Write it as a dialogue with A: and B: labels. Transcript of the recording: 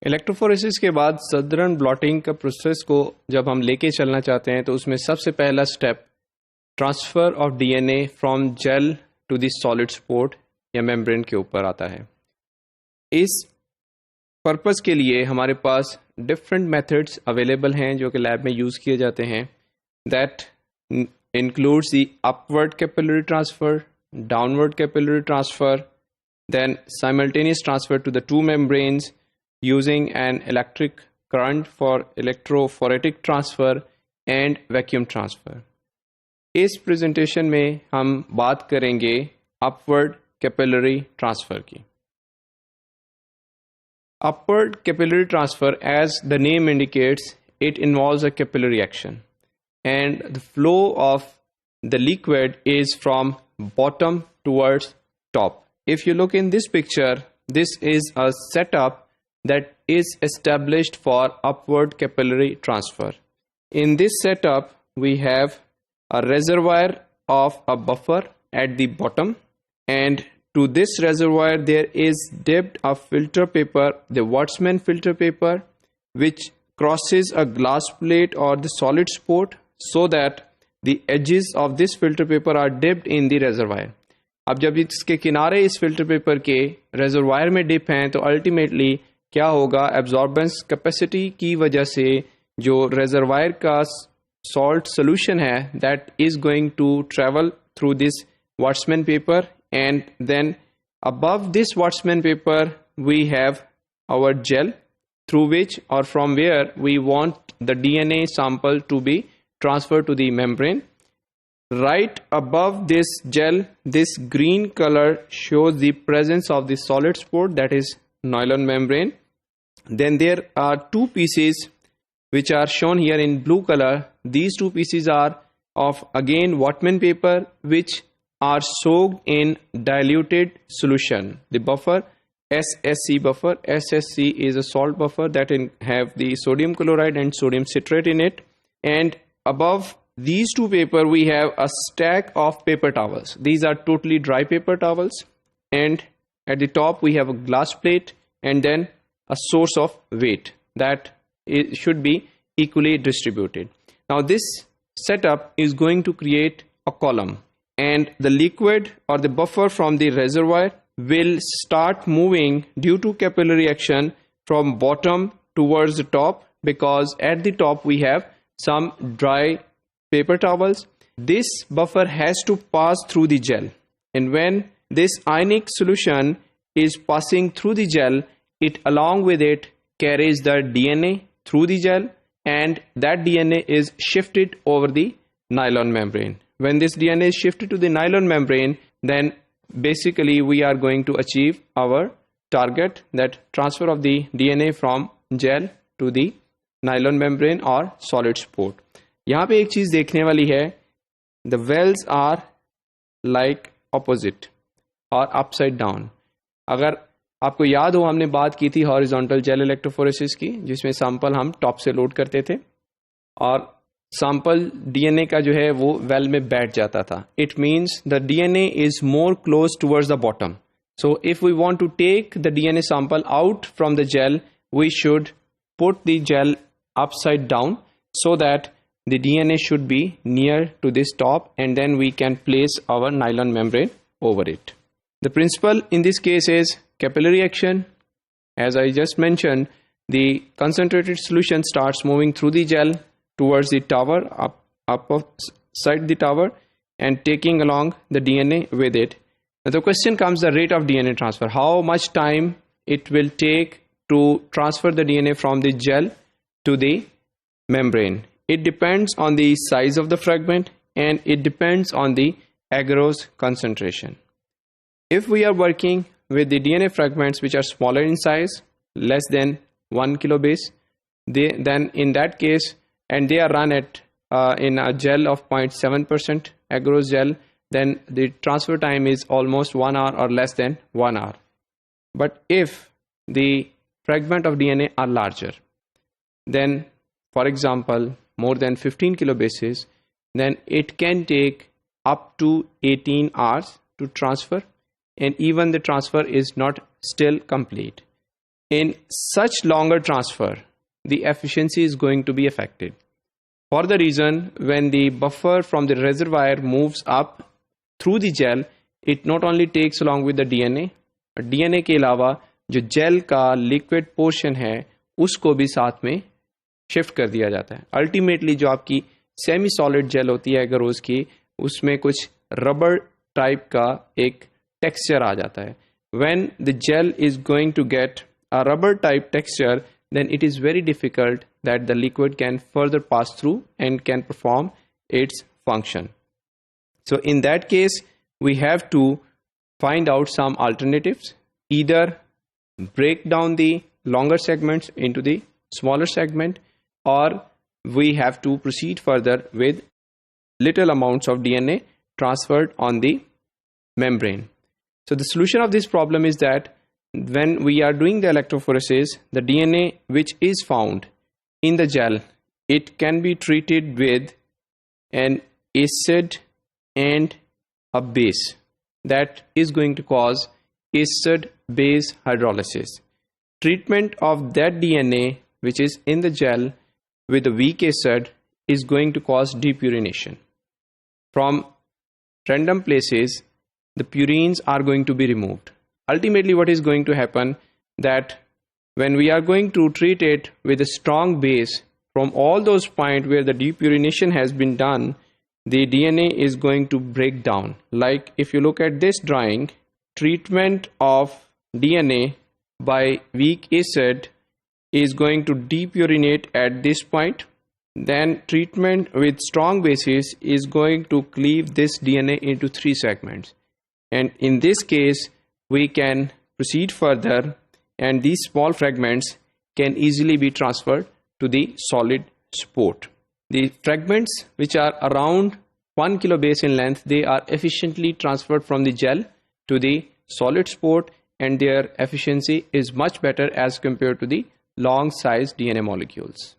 A: Electrophoresis के बाद southern blotting का प्रोसेस को जब हम लेके चलना चाहते हैं तो उसमें सबसे पहला step transfer of DNA from gel to the solid support या मेम्ब्रेन के ऊपर आता है। इस पर्पस के लिए हमारे पास डिफरेंट मेथड्स अवेलेबल हैं जो कि लैब में यूज़ किए जाते हैं। That includes the upward capillary transfer, downward capillary transfer, then simultaneous transfer to the two membranes using an electric current for electrophoretic transfer and vacuum transfer. इस presentation में हम बात करेंगे upward capillary transfer की। Upward capillary transfer, as the name indicates, it involves a capillary action. And the flow of the liquid is from bottom towards top. If you look in this picture, this is a setup that is established for upward capillary transfer. In this setup, we have a reservoir of a buffer at the bottom, and to this reservoir there is dipped a filter paper, the Wattsman filter paper, which crosses a glass plate or the solid sport, so that the edges of this filter paper are dipped in the reservoir. अब जब इसके किनारे इस filter paper के reservoir में dip हैं तो ultimately क्या होगा, एब्जॉर्बेंस कैपेसिटी की वजह से जो रेजरवायर का सॉल्ट सोल्यूशन है that is going to travel through this Wattsman paper, and then above this Wattsman paper we have our gel through which or from where we want the DNA sample to be transfer to the membrane. Right above this gel, this green color shows the presence of the solid sport, that is nylon membrane. Then there are two pieces which are shown here in blue color. These two pieces are of again Wattsman paper which are soaked in diluted solution. The buffer SSC buffer. SSC is a salt buffer that have the sodium chloride and sodium citrate in it. And above these two paper we have a stack of paper towels. These are totally dry paper towels, and at the top we have a glass plate and then a source of weight that should be equally distributed. Now this setup is going to create a column, and the liquid or the buffer from the reservoir will start moving due to capillary action from bottom towards the top, because at the top we have some dry paper towels. This buffer has to pass through the gel, and when this ionic solution is passing through the gel, it along with it carries the DNA through the gel, and that DNA is shifted over the nylon membrane. When this DNA is shifted to the nylon membrane, then basically we are going to achieve our target, that transfer of the DNA from gel to the nylon membrane or solid sport. यहाँ पे एक चीज़ देखने वाली है, the wells are like opposite और upside down. अगर आपको याद हो, हमने बात की थी हॉरिजॉन्टल जेल इलेक्ट्रोफोरेसिस की, जिसमें सैंपल हम टॉप से लोड करते थे और सैंपल डीएनए का जो है वो वेल में बैठ जाता था. It means the DNA is more close towards the bottom. So if we want to take the DNA sample out from the gel, we should put the gel upside down so that the DNA should be near to this top, and then we can place our nylon membrane over it. The principle in this case is capillary action. As I just mentioned, the concentrated solution starts moving through the gel towards the tower, upside the tower, and taking along the DNA with it. Now the question comes, the rate of DNA transfer. How much time it will take to transfer the DNA from the gel to the membrane? It depends on the size of the fragment, and it depends on the agarose concentration. If we are working with the DNA fragments which are smaller in size, less than 1 kilobase, then in that case, and they are run at in a gel of 0.7% agarose gel, then the transfer time is almost 1 hour or less than 1 hour. But if the fragment of DNA are larger, then for example more than 15 kilobases, then it can take up to 18 hours to transfer, and even the transfer is not still complete. in such longer transfer, the efficiency is going to be affected. For the reason, when the buffer from the reservoir moves up through the gel, it not only takes along with the DNA, but DNA के अलावा जो jail का liquid portion है उसको भी साथ में shift कर दिया जाता है. अल्टीमेटली जो आपकी सेमी सॉलिड जेल होती है अगर उसकी, उसमें कुछ रबर टाइप का एक टेक्सचर आ जाता है. When the gel is going to get a rubber type texture, then it is very difficult that the liquid can further pass through and can perform its function. So in that case, we have to find out some alternatives. Either break down the longer segments into the smaller segment, or we have to proceed further with little amounts of DNA transferred on the membrane. So the solution of this problem is that when we are doing the electrophoresis, the DNA which is found in the gel, it can be treated with an acid and a base. That is going to cause acid-base hydrolysis. Treatment of that DNA which is in the gel with a weak acid is going to cause depurination. From random places, the purines are going to be removed. Ultimately, what is going to happen that when we are going to treat it with a strong base, from all those points where the depurination has been done, the DNA is going to break down. Like if you look at this drawing, treatment of DNA by weak acid is going to depurinate at this point. Then treatment with strong bases is going to cleave this DNA into 3 segments. And in this case, we can proceed further, and these small fragments can easily be transferred to the solid sport. The fragments which are around 1 kilobase in length, they are efficiently transferred from the gel to the solid sport, and their efficiency is much better as compared to the long sized DNA molecules.